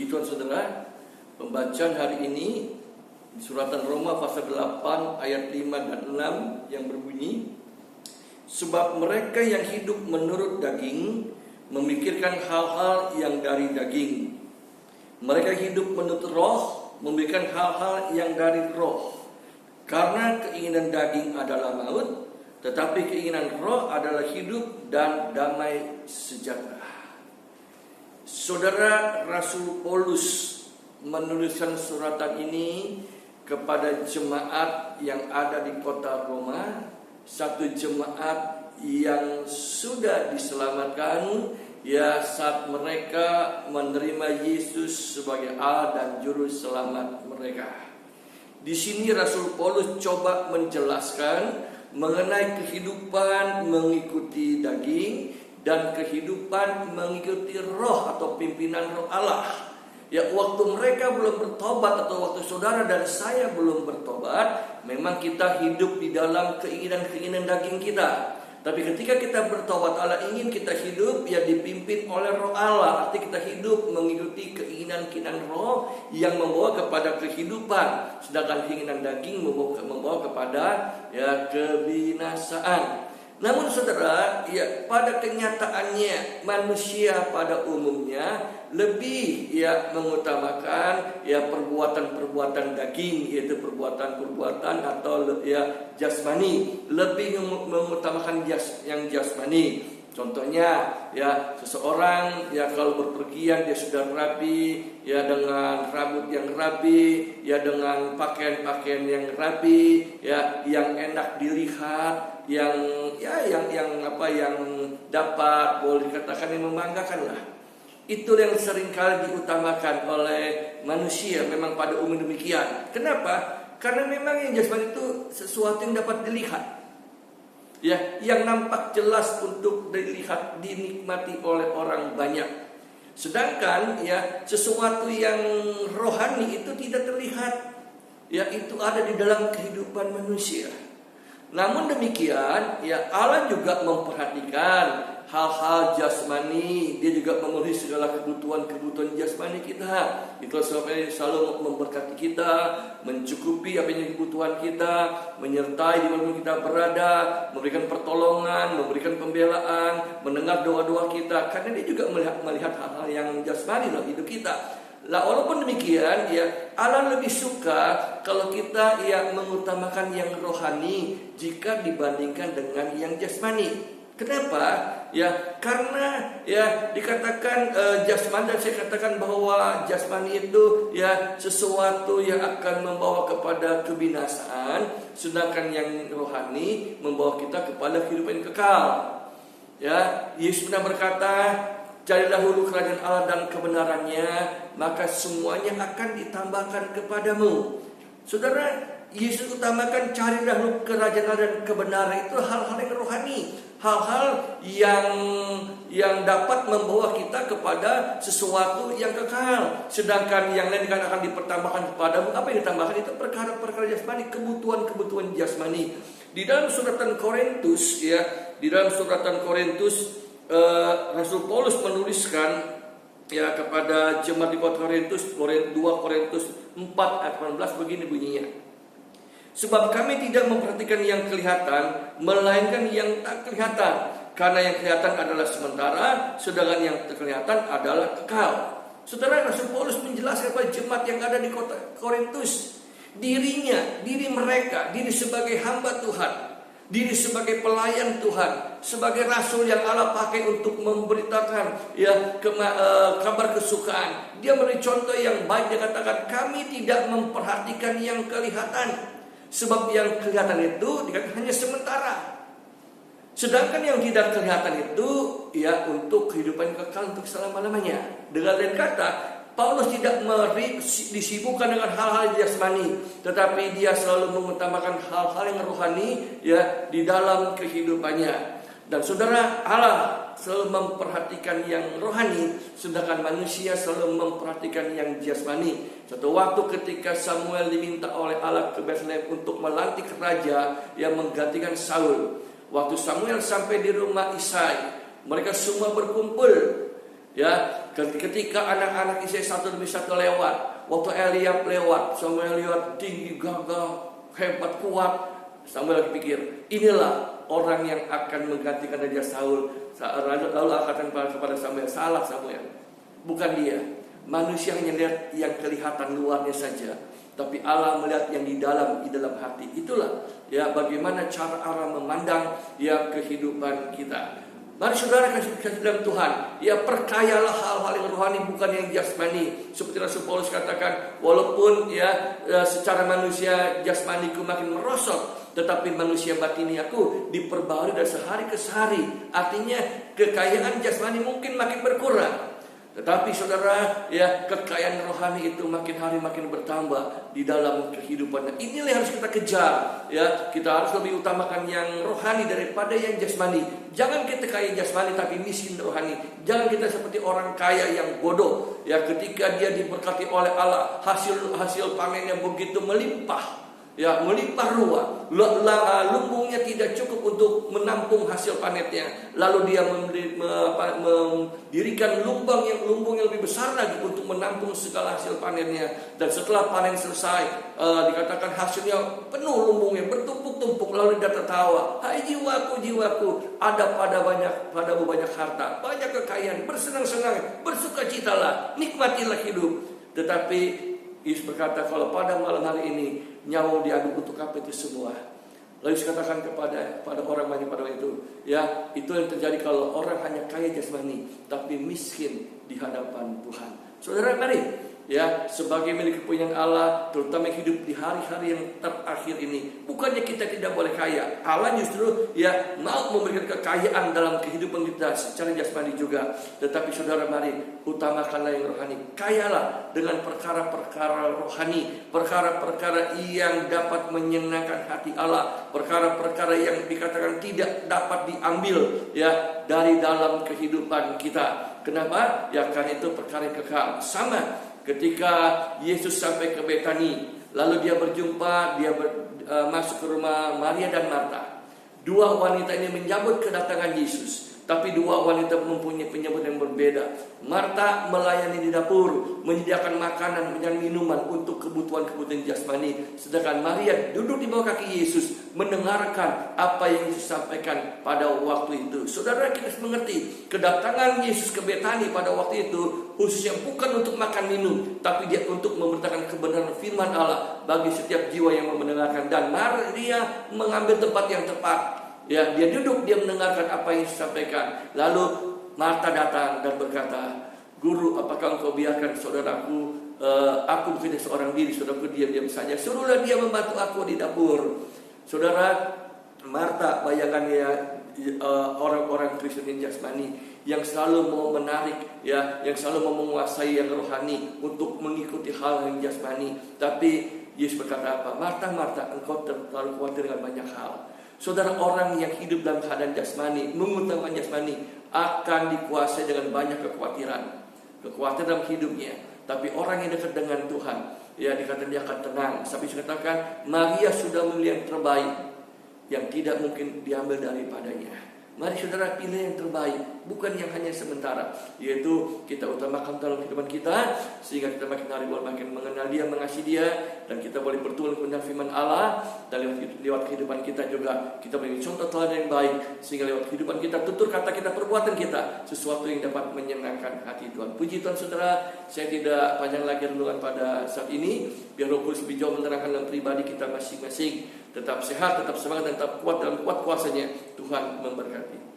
Puji Tuhan saudara, pembacaan hari ini di suratan Roma pasal 8 ayat 5 dan 6 yang berbunyi, sebab mereka yang hidup menurut daging memikirkan hal-hal yang dari daging. Mereka hidup menurut roh memikirkan hal-hal yang dari roh. Karena keinginan daging adalah maut, tetapi keinginan roh adalah hidup dan damai sejahtera. Saudara, Rasul Paulus menuliskan suratan ini kepada jemaat yang ada di kota Roma, satu jemaat yang sudah diselamatkan ya saat mereka menerima Yesus sebagai Allah dan juru selamat mereka. Di sini Rasul Paulus coba menjelaskan mengenai kehidupan mengikuti daging dan kehidupan mengikuti roh atau pimpinan roh Allah. Ya, waktu mereka belum bertobat atau waktu saudara dan saya belum bertobat, memang kita hidup di dalam keinginan-keinginan daging kita. Tapi ketika kita bertobat, Allah ingin kita hidup ya dipimpin oleh roh Allah. Artinya kita hidup mengikuti keinginan-keinginan roh yang membawa kepada kehidupan. Sedangkan keinginan daging membawa kepada ya kebinasaan. Namun saudara, ya pada kenyataannya manusia pada umumnya lebih ya mengutamakan ya perbuatan-perbuatan daging, yaitu perbuatan-perbuatan atau ya jasmani, lebih mengutamakan yang jasmani. Contohnya ya seseorang ya kalau berpergian dia sudah rapi ya dengan rambut yang rapi, ya dengan pakaian-pakaian yang rapi, ya yang enak dilihat, yang dapat boleh dikatakan yang membanggakan lah. Itu yang seringkali diutamakan oleh manusia, memang pada umum demikian. Kenapa? Karena memang yang jasmani itu sesuatu yang dapat dilihat. Ya, yang nampak jelas untuk dilihat, dinikmati oleh orang banyak. Sedangkan ya sesuatu yang rohani itu tidak terlihat. Ya, itu ada di dalam kehidupan manusia. Namun demikian, ya Allah juga memperhatikan hal-hal jasmani. Dia juga memenuhi segala kebutuhan jasmani kita. Itu sebabnya selalu memberkati kita, mencukupi apa yang kebutuhan kita, menyertai di mana kita berada, memberikan pertolongan, memberikan pembelaan, mendengar doa-doa kita. Karena dia juga melihat hal-hal yang jasmani dalam hidup kita. Lah walaupun demikian ya Allah lebih suka kalau kita ya mengutamakan yang rohani jika dibandingkan dengan yang jasmani. Kenapa? Ya karena ya dikatakan jasmani, dan saya katakan bahwa jasmani itu ya sesuatu yang akan membawa kepada kebinasaan, sedangkan yang rohani membawa kita kepada kehidupan kekal. Ya, Yesus pernah berkata, cari dahulu kerajaan Allah dan kebenarannya, maka semuanya akan ditambahkan kepadamu. Saudara, Yesus utamakan cari dahulu kerajaan Allah dan kebenaran itu hal-hal yang rohani, hal-hal yang dapat membawa kita kepada sesuatu yang kekal. Sedangkan yang lain akan dipertambahkan kepadamu. Apa yang ditambahkan itu perkara-perkara jasmani, kebutuhan-kebutuhan jasmani. Di dalam suratan Korintus ya, di dalam suratan Korintus Rasul Paulus menuliskan ya kepada jemaat di kota Korintus, 2 Korintus 4 ayat 18 begini bunyinya. Sebab kami tidak memperhatikan yang kelihatan, melainkan yang tak kelihatan. Karena yang kelihatan adalah sementara, sedangkan yang tak kelihatan adalah kekal. Saudara, Rasul Paulus menjelaskan kepada jemaat yang ada di kota Korintus, diri mereka, diri sebagai hamba Tuhan, diri sebagai pelayan Tuhan, sebagai rasul yang Allah pakai untuk memberitakan ya kabar kesukaan. Dia memberi contoh yang baik. Dia katakan kami tidak memperhatikan yang kelihatan, sebab yang kelihatan itu dikatakan hanya sementara. Sedangkan yang tidak kelihatan itu ya untuk kehidupan kekal, untuk selama-lamanya. Dengan lain kata, Paulus tidak disibukkan dengan hal-hal jasmani, tetapi dia selalu mengutamakan hal-hal yang rohani ya di dalam kehidupannya. Dan saudara, Allah selalu memperhatikan yang rohani, sedangkan manusia selalu memperhatikan yang jasmani. Suatu waktu ketika Samuel diminta oleh Allah ke Betlehem untuk melantik raja yang menggantikan Saul. Waktu Samuel sampai di rumah Isai, mereka semua berkumpul. Ya, ketika anak-anak Israel satu demi satu lewat, waktu Eliab lewat, Samuel lihat tinggi, gagah, hebat, kuat. Samuel pikir, inilah orang yang akan menggantikan Raja Saul. Lalu katakan kepada Samuel, salah Samuel, bukan dia. Manusia hanya lihat yang kelihatan luarnya saja, tapi Allah melihat yang di dalam hati. Itulah ya bagaimana cara Allah memandang ya kehidupan kita. Mari saudara kasih dalam Tuhan, ya percayalah hal-hal yang rohani bukan yang jasmani. Seperti Rasul Paulus katakan, walaupun ya secara manusia jasmaniku makin merosot, tetapi manusia batini aku diperbarui dari sehari ke sehari. Artinya kekayaan jasmani mungkin makin berkurang, tetapi saudara, ya kekayaan rohani itu makin hari makin bertambah di dalam kehidupan. Inilah yang harus kita kejar. Ya, kita harus lebih utamakan yang rohani daripada yang jasmani. Jangan kita kaya jasmani tapi miskin rohani. Jangan kita seperti orang kaya yang bodoh. Ya, ketika dia diberkati oleh Allah, hasil panennya begitu melimpah. Ya, melimpah ruah. Lumbungnya tidak cukup untuk menampung hasil panennya. Lalu dia mendirikan lumbung yang lebih besar lagi untuk menampung segala hasil panennya. Dan setelah panen selesai, dikatakan hasilnya penuh lumbungnya, bertumpuk-tumpuk. Lalu dia tertawa, hai jiwaku, ada padamu banyak harta, banyak kekayaan, bersenang-senang, bersukacitalah, nikmatilah hidup. Tetapi Yesus berkata, kalau pada malam hari ini nyawa diaduk untuk apa itu semua? Lalu Yesus katakan kepada orang banyak pada waktu itu, ya itu yang terjadi kalau orang hanya kaya jasmani tapi miskin di hadapan Tuhan. Saudara, mari ya sebagai milik kepunyaan Allah, terutama hidup di hari-hari yang terakhir ini, bukannya kita tidak boleh kaya. Allah justru ya mau memberikan kekayaan dalam kehidupan kita secara jasmani juga. Tetapi saudara, mari utamakanlah yang rohani. Kayalah dengan perkara-perkara rohani, perkara-perkara yang dapat menyenangkan hati Allah, perkara-perkara yang dikatakan tidak dapat diambil ya dari dalam kehidupan kita. Kenapa? Ya karena itu perkara yang kekal. Sama ketika Yesus sampai ke Betani, lalu dia berjumpa, masuk ke rumah Maria dan Marta. Dua wanita ini menyambut kedatangan Yesus, tapi dua wanita mempunyai penyambut yang berbeda. Marta melayani di dapur, menyediakan makanan dan minuman untuk kebutuhan jasmani. Sedangkan Maria duduk di bawah kaki Yesus, mendengarkan apa yang Yesus sampaikan pada waktu itu. Saudara, kita harus mengerti, kedatangan Yesus ke Betani pada waktu itu khususnya bukan untuk makan minum, tapi dia untuk memberitakan kebenaran firman Allah bagi setiap jiwa yang mau mendengarkan. Dan Maria mengambil tempat yang tepat. Ya, dia duduk, dia mendengarkan apa yang disampaikan. Lalu Marta datang dan berkata, Guru, apakah engkau biarkan saudaraku, aku bukan seorang diri, saudaraku diam-diam saja. Suruhlah dia membantu aku di dapur. Saudara, Marta, bayangkan ya, orang-orang Kristen yang jasmani yang selalu mau menarik, ya, yang selalu mau menguasai yang rohani untuk mengikuti hal yang jasmani. Tapi Yesus berkata apa? Marta, Marta, engkau terlalu khawatir dengan banyak hal. Saudara, orang yang hidup dalam keadaan jasmani, mengutamakan jasmani, akan dikuasai dengan banyak kekhawatiran dalam hidupnya. Tapi orang yang dekat dengan Tuhan, ya dikatakan dia akan tenang. Sampai dikatakan Maria sudah memilih yang terbaik, yang tidak mungkin diambil daripadanya. Mari saudara pilih yang terbaik, bukan yang hanya sementara, yaitu kita utamakan dalam kehidupan kita, sehingga kita makin hari makin mengenal Dia, mengasihi Dia, dan kita boleh bertumbuh dengan firman Allah. Dan lewat kehidupan kita juga kita menjadi contoh teladan yang baik, sehingga lewat kehidupan kita, tutur kata kita, perbuatan kita, sesuatu yang dapat menyenangkan hati Tuhan. Puji Tuhan saudara, saya tidak panjang lagi renungan pada saat ini, biar Roh Kudus lebih jauh menerangkan dalam pribadi kita masing-masing. Tetap sehat, tetap semangat, dan tetap kuat dalam kuat kuasanya. Tuhan memberkati.